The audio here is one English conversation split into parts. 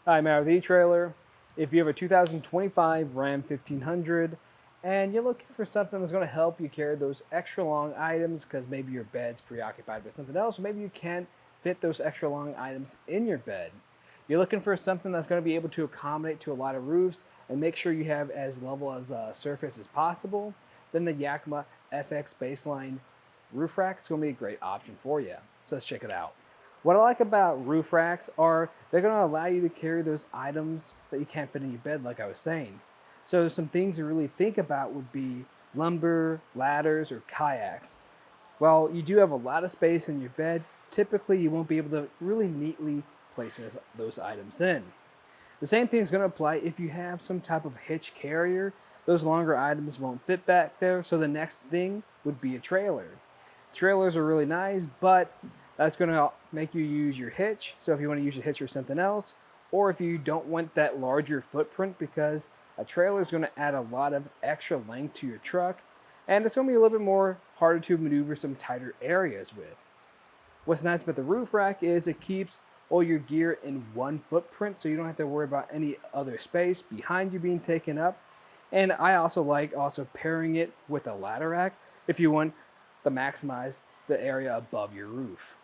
Hi, I'm out with etrailer. If you have a 2025 Ram 1500 and you're looking for something that's going to help you carry those extra long items because maybe your bed's preoccupied with something else, or maybe you can't fit those extra long items in your bed. You're looking for something that's going to be able to accommodate to a lot of roofs and make sure you have as level as a surface as possible, then the Yakima FX BaseLine Roof Rack is going to be a great option for you. So let's check it out. What I like about roof racks are they're going to allow you to carry those items that you can't fit in your bed, like I was saying. So some things to really think about would be lumber, ladders, or kayaks. While you do have a lot of space in your bed, typically you won't be able to really neatly place those items in. The same thing is going to apply if you have some type of hitch carrier. Those longer items won't fit back there, so the next thing would be a trailer. Trailers are really nice, but that's going to make you use your hitch. So if you want to use your hitch or something else, or if you don't want that larger footprint, because a trailer is going to add a lot of extra length to your truck, and it's going to be a little bit more harder to maneuver some tighter areas with. What's nice about the roof rack is it keeps all your gear in one footprint, so you don't have to worry about any other space behind you being taken up. And I also like pairing it with a ladder rack if you want to maximize the area above your roof.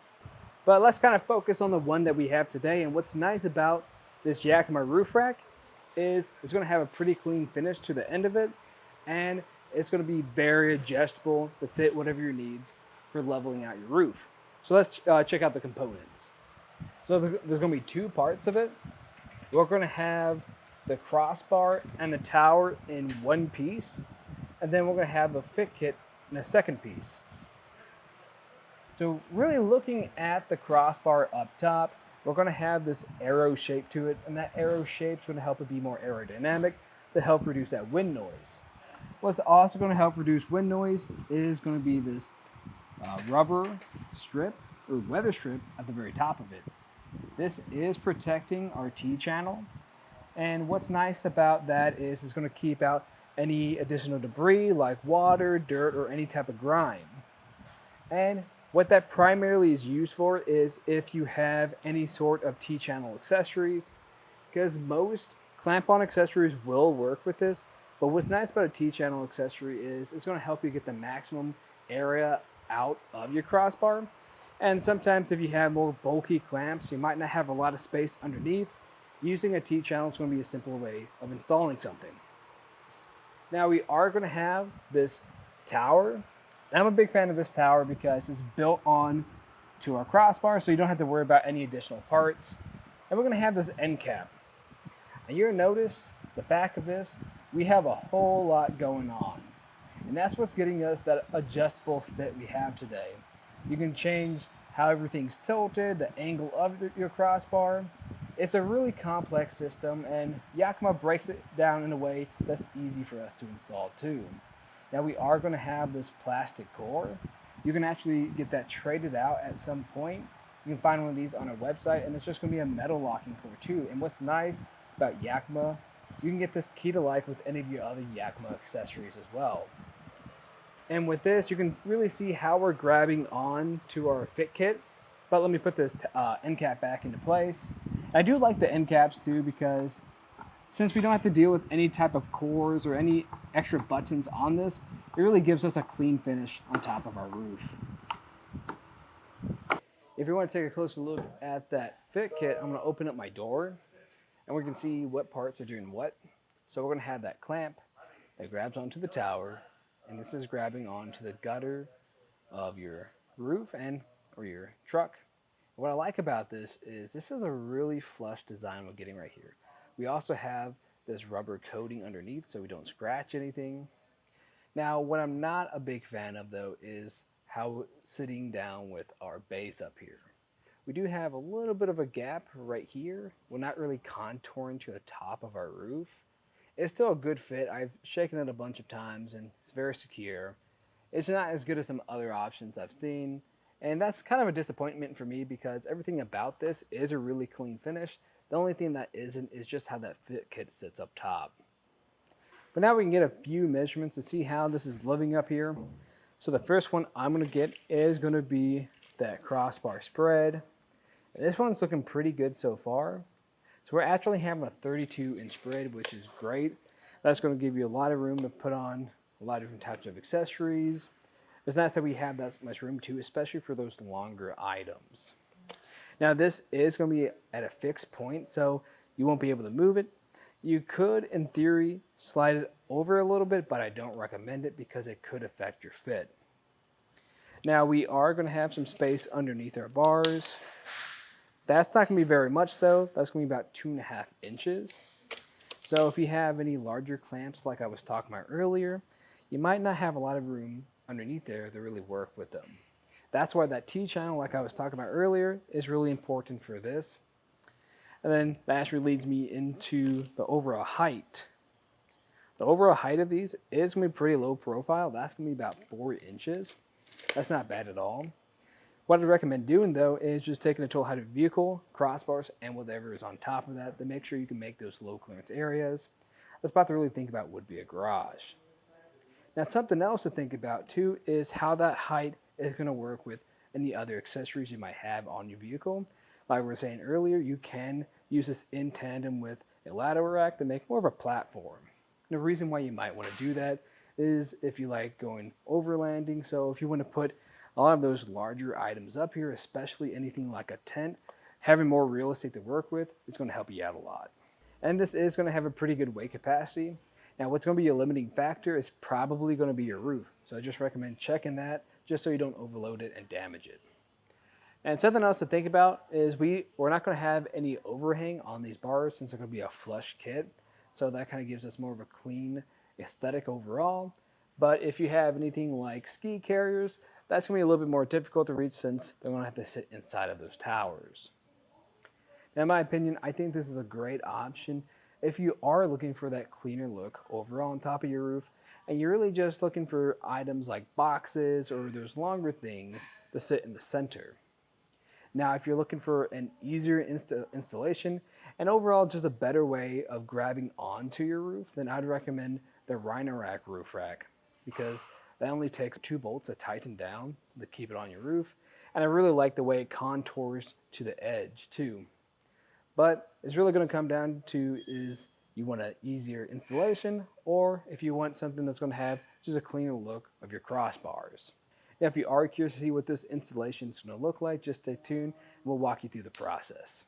But let's kind of focus on the one that we have today. And what's nice about this Yakima Roof Rack is it's going to have a pretty clean finish to the end of it, and it's going to be very adjustable to fit whatever your needs for leveling out your roof. So let's check out the components. So there's going to be two parts of it. We're going to have the crossbar and the tower in one piece, and then we're going to have a fit kit in a second piece. So really looking at the crossbar up top, we're going to have this arrow shape to it, and that arrow shape is going to help it be more aerodynamic to help reduce that wind noise. What's also going to help reduce wind noise is going to be this rubber strip or weather strip at the very top of it. This is protecting our T-channel, and what's nice about that is it's going to keep out any additional debris like water, dirt, or any type of grime. And what that primarily is used for is if you have any sort of T-channel accessories, because most clamp-on accessories will work with this, but what's nice about a T-channel accessory is it's going to help you get the maximum area out of your crossbar. And sometimes if you have more bulky clamps, you might not have a lot of space underneath. Using a T-channel is going to be a simple way of installing something. Now we are going to have this tower. I'm a big fan of this tower because it's built on to our crossbar, so you don't have to worry about any additional parts. And we're going to have this end cap. And you're going to notice the back of this, we have a whole lot going on. And that's what's getting us that adjustable fit we have today. You can change how everything's tilted, the angle of your crossbar. It's a really complex system, and Yakima breaks it down in a way that's easy for us to install too. Now we are going to have this plastic core. You can actually get that traded out at some point. You can find one of these on our website, and it's just going to be a metal locking core too. And what's nice about Yakima, you can get this key to life with any of your other Yakima accessories as well. And with this, you can really see how we're grabbing on to our fit kit. But let me put this end cap back into place. I do like the end caps too, because since we don't have to deal with any type of cores or any extra buttons on this, it really gives us a clean finish on top of our roof. If you want to take a closer look at that fit kit, I'm going to open up my door and we can see what parts are doing what. So we're going to have that clamp that grabs onto the tower, and this is grabbing onto the gutter of your roof or your truck. What I like about this is a really flush design we're getting right here. We also have this rubber coating underneath so we don't scratch anything. Now, what I'm not a big fan of though is how sitting down with our base up here. We do have a little bit of a gap right here. We're not really contouring to the top of our roof. It's still a good fit. I've shaken it a bunch of times and it's very secure. It's not as good as some other options I've seen. And that's kind of a disappointment for me because everything about this is a really clean finish. The only thing that isn't is just how that fit kit sits up top. But now we can get a few measurements to see how this is living up here. So the first one I'm going to get is going to be that crossbar spread. And this one's looking pretty good so far. So we're actually having a 32-inch braid, which is great. That's going to give you a lot of room to put on a lot of different types of accessories. It's nice that we have that much room too, especially for those longer items. Now this is going to be at a fixed point, so you won't be able to move it. You could, in theory, slide it over a little bit, but I don't recommend it because it could affect your fit. Now we are going to have some space underneath our bars. That's not going to be very much though. That's going to be about 2.5 inches. So if you have any larger clamps like I was talking about earlier, you might not have a lot of room underneath there to really work with them. That's why that T-channel, like I was talking about earlier, is really important for this. And then that actually leads me into the overall height. The overall height of these is going to be pretty low profile. That's going to be about 4 inches. That's not bad at all. What I'd recommend doing though is just taking a total height of the vehicle, crossbars, and whatever is on top of that to make sure you can make those low clearance areas. The spot to really think about would be a garage. Now something else to think about too is how that height is going to work with any other accessories you might have on your vehicle. Like we were saying earlier, you can use this in tandem with a ladder rack to make more of a platform. And the reason why you might want to do that is if you like going overlanding. So if you want to put a lot of those larger items up here, especially anything like a tent, having more real estate to work with is going to help you out a lot. And this is going to have a pretty good weight capacity. Now what's going to be a limiting factor is probably going to be your roof. So I just recommend checking that just so you don't overload it and damage it. And something else to think about is we're not going to have any overhang on these bars since they're going to be a flush kit. So that kind of gives us more of a clean aesthetic overall. But if you have anything like ski carriers, that's going to be a little bit more difficult to reach since they're going to have to sit inside of those towers. Now, in my opinion, I think this is a great option if you are looking for that cleaner look overall on top of your roof and you're really just looking for items like boxes or those longer things to sit in the center. Now, if you're looking for an easier installation and overall just a better way of grabbing onto your roof, then I'd recommend the Rhino-Rack Roof Rack because that only takes 2 bolts to tighten down to keep it on your roof. And I really like the way it contours to the edge too. But it's really going to come down to is you want an easier installation or if you want something that's going to have just a cleaner look of your crossbars. Now, if you are curious to see what this installation is going to look like, just stay tuned and we'll walk you through the process.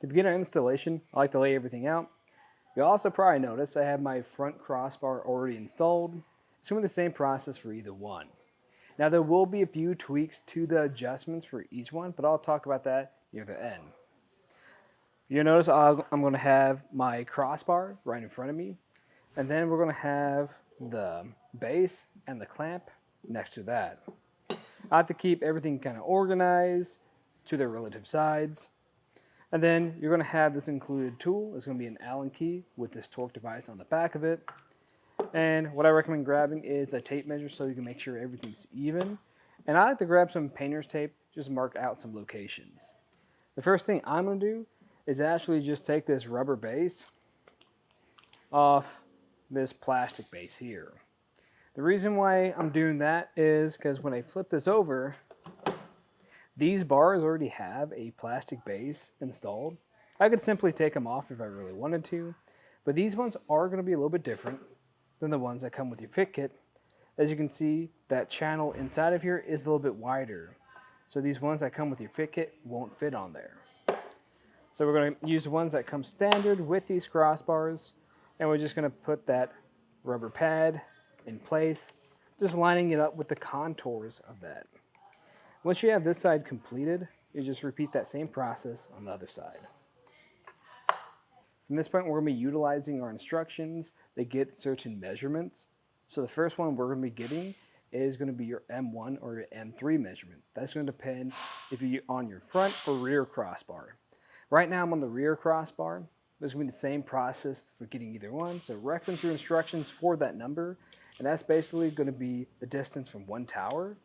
To begin our installation, I like to lay everything out. You'll also probably notice I have my front crossbar already installed. It's going to be the same process for either one. Now there will be a few tweaks to the adjustments for each one, but I'll talk about that near the end. You'll notice I'm going to have my crossbar right in front of me, and then we're going to have the base and the clamp next to that. I have to keep everything kind of organized to their relative sides. And then you're going to have this included tool. It's going to be an Allen key with this torque device on the back of it. And what I recommend grabbing is a tape measure so you can make sure everything's even. And I like to grab some painter's tape, just mark out some locations. The first thing I'm going to do is actually just take this rubber base off this plastic base here. The reason why I'm doing that is because when I flip this over, these bars already have a plastic base installed. I could simply take them off if I really wanted to, but these ones are going to be a little bit different than the ones that come with your fit kit. As you can see, that channel inside of here is a little bit wider. So these ones that come with your fit kit won't fit on there. So we're going to use the ones that come standard with these crossbars, and we're just going to put that rubber pad in place, just lining it up with the contours of that. Once you have this side completed, you just repeat that same process on the other side. From this point, we're going to be utilizing our instructions that get certain measurements. So the first one we're going to be getting is going to be your M1 or your M3 measurement. That's going to depend if you're on your front or rear crossbar. Right now I'm on the rear crossbar. There's going to be the same process for getting either one. So reference your instructions for that number, and that's basically going to be the distance from one tower.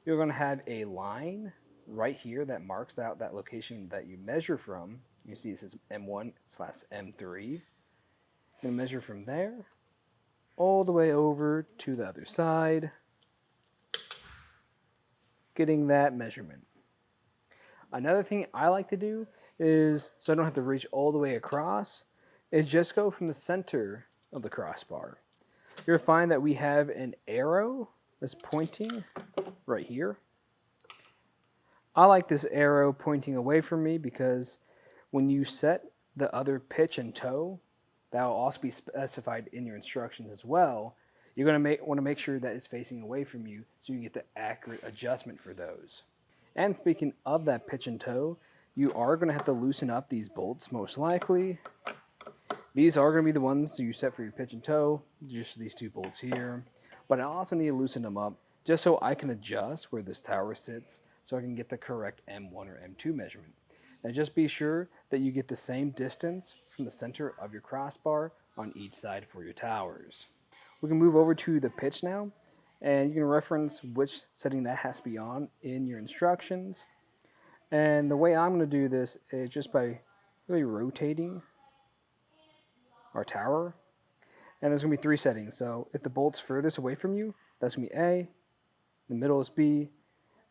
You're going to have a line right here that marks out that location that you measure from. You see it says M1/M3. You're going to measure from there all the way over to the other side, getting that measurement. Another thing I like to do is, so I don't have to reach all the way across, is just go from the center of the crossbar. You'll find that we have an arrow that's pointing right here. I like this arrow pointing away from me because when you set the other pitch and toe, that will also be specified in your instructions as well. You're going to want to make sure that it's facing away from you so you get the accurate adjustment for those. And speaking of that pitch and toe, you are going to have to loosen up these bolts most likely. These are going to be the ones you set for your pitch and toe, just these two bolts here. But I also need to loosen them up just so I can adjust where this tower sits so I can get the correct M1 or M2 measurement. Now just be sure that you get the same distance from the center of your crossbar on each side for your towers. We can move over to the pitch now, and you can reference which setting that has to be on in your instructions. And the way I'm going to do this is just by really rotating our tower. And there's going to be 3 settings. So if the bolt's furthest away from you, that's going to be A, the middle is B,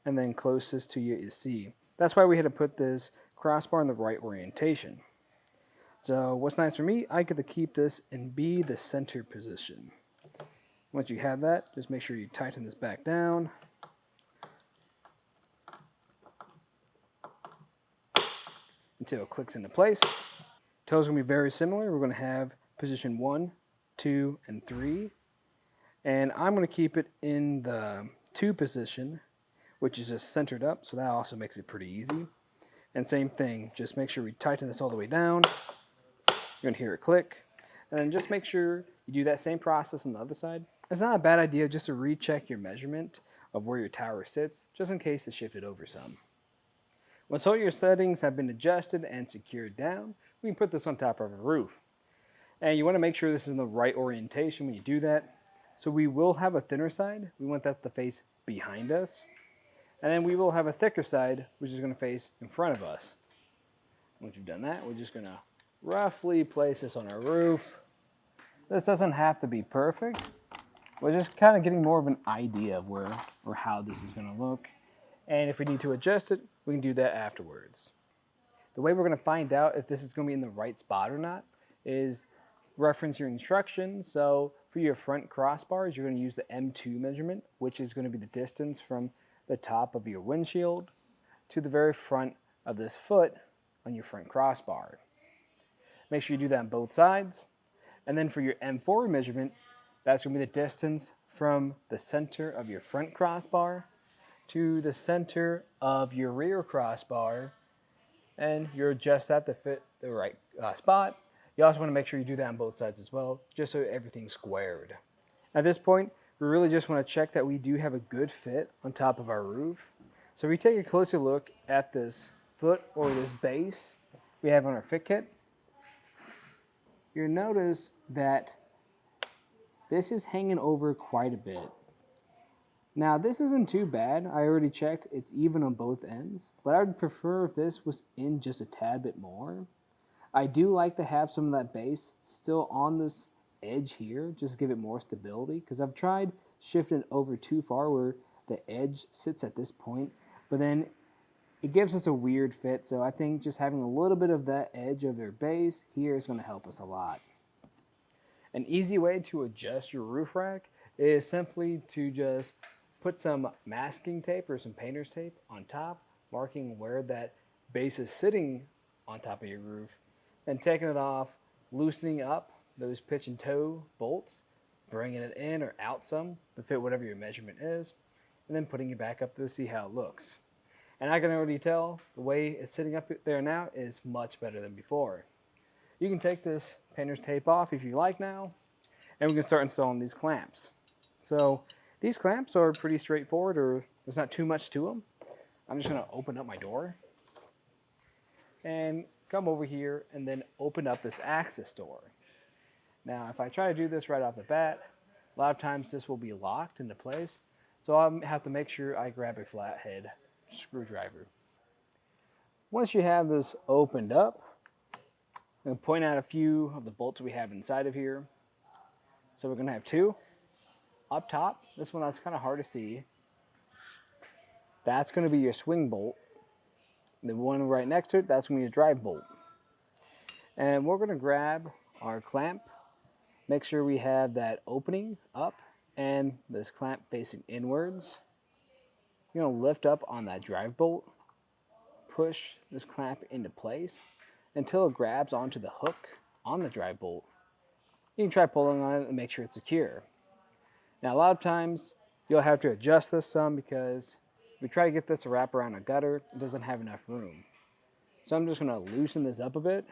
and then closest to you is C. That's why we had to put this crossbar in the right orientation. So what's nice for me, I get to keep this in B, the center position. Once you have that, just make sure you tighten this back down. Until it clicks into place. Toes are going to be very similar. We're going to have position 1, 2, and 3. And I'm going to keep it in the 2 position, which is just centered up, so that also makes it pretty easy. And same thing, just make sure we tighten this all the way down. You're going to hear it click. And then just make sure you do that same process on the other side. It's not a bad idea just to recheck your measurement of where your tower sits, just in case it's shifted over some. Once all your settings have been adjusted and secured down, we can put this on top of a roof. And you want to make sure this is in the right orientation when you do that. So we will have a thinner side. We want that to face behind us. And then we will have a thicker side, which is going to face in front of us. Once you've done that, we're just going to roughly place this on our roof. This doesn't have to be perfect. We're just kind of getting more of an idea of where or how this is going to look. And if we need to adjust it, we can do that afterwards. The way we're going to find out if this is going to be in the right spot or not is reference your instructions. So for your front crossbars, you're going to use the M2 measurement, which is going to be the distance from the top of your windshield to the very front of this foot on your front crossbar. Make sure you do that on both sides. And then for your M4 measurement, that's going to be the distance from the center of your front crossbar to the center of your rear crossbar. And you adjust that to fit the right spot. You also want to make sure you do that on both sides as well, just so everything's squared. At this point, we really just want to check that we do have a good fit on top of our roof. So if we take a closer look at this foot or this base we have on our fit kit, you'll notice that this is hanging over quite a bit. Now this isn't too bad. I already checked, it's even on both ends, but I would prefer if this was in just a tad bit more. I do like to have some of that base still on this edge here, just to give it more stability, because I've tried shifting it over too far where the edge sits at this point, but then it gives us a weird fit. So I think just having a little bit of that edge of their base here is going to help us a lot. An easy way to adjust your roof rack is simply to just put some masking tape or some painter's tape on top, marking where that base is sitting on top of your roof, and taking it off, loosening up those pitch and toe bolts, bringing it in or out some to fit whatever your measurement is, and then putting it back up to see how it looks. And I can already tell the way it's sitting up there now is much better than before. You can take this painter's tape off if you like now, and we can start installing these clamps. So these clamps are pretty straightforward, or there's not too much to them. I'm just going to open up my door and come over here and then open up this access door. Now if I try to do this right off the bat, a lot of times this will be locked into place, so I'll have to make sure I grab a flathead screwdriver. Once you have this opened up, I'm going to point out a few of the bolts we have inside of here. So we're going to have 2 up top. This one that's kind of hard to see. That's going to be your swing bolt. The one right next to it, that's going to be a drive bolt. And we're going to grab our clamp, make sure we have that opening up and this clamp facing inwards. You're going to lift up on that drive bolt, push this clamp into place until it grabs onto the hook on the drive bolt. You can try pulling on it and make sure it's secure. Now a lot of times you'll have to adjust this some because if we try to get this to wrap around a gutter, it doesn't have enough room. So I'm just going to loosen this up a bit.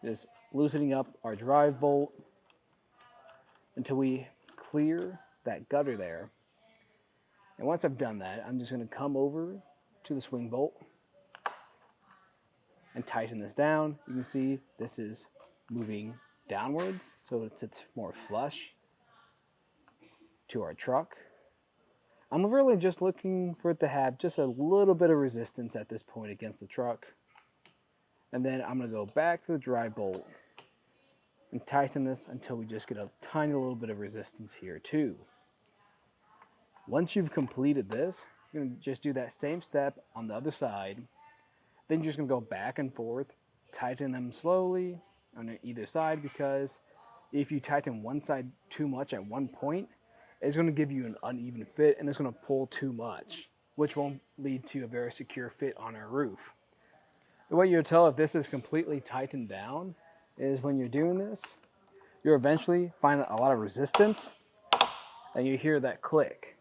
Just loosening up our drive bolt until we clear that gutter there. And once I've done that, I'm just going to come over to the swing bolt and tighten this down. You can see this is moving downwards, so it sits more flush to our truck. I'm really just looking for it to have just a little bit of resistance at this point against the truck. And then I'm going to go back to the drive bolt and tighten this until we just get a tiny little bit of resistance here too. Once you've completed this, you're going to just do that same step on the other side. Then you're just going to go back and forth, tighten them slowly on either side, because if you tighten one side too much at one point, it's going to give you an uneven fit and it's going to pull too much, which won't lead to a very secure fit on our roof. The way you'll tell if this is completely tightened down is when you're doing this, you'll eventually find a lot of resistance and you hear that click.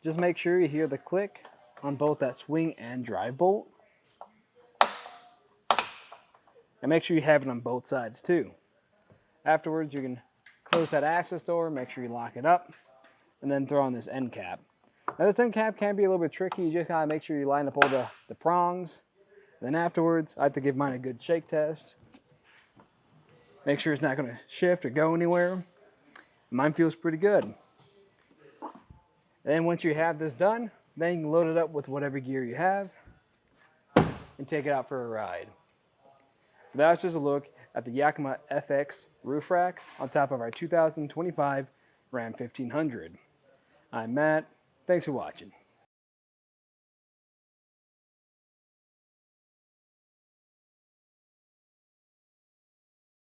Just make sure you hear the click on both that swing and drive bolt. And make sure you have it on both sides too. Afterwards, you can close that access door, make sure you lock it up, and then throw on this end cap. Now this end cap can be a little bit tricky. You just gotta make sure you line up all the prongs. And then afterwards, I have to give mine a good shake test. Make sure it's not gonna shift or go anywhere. Mine feels pretty good. And then once you have this done, then you can load it up with whatever gear you have and take it out for a ride. That's just a look at the Yakima FX roof rack on top of our 2025 Ram 1500. I'm Matt. Thanks for watching.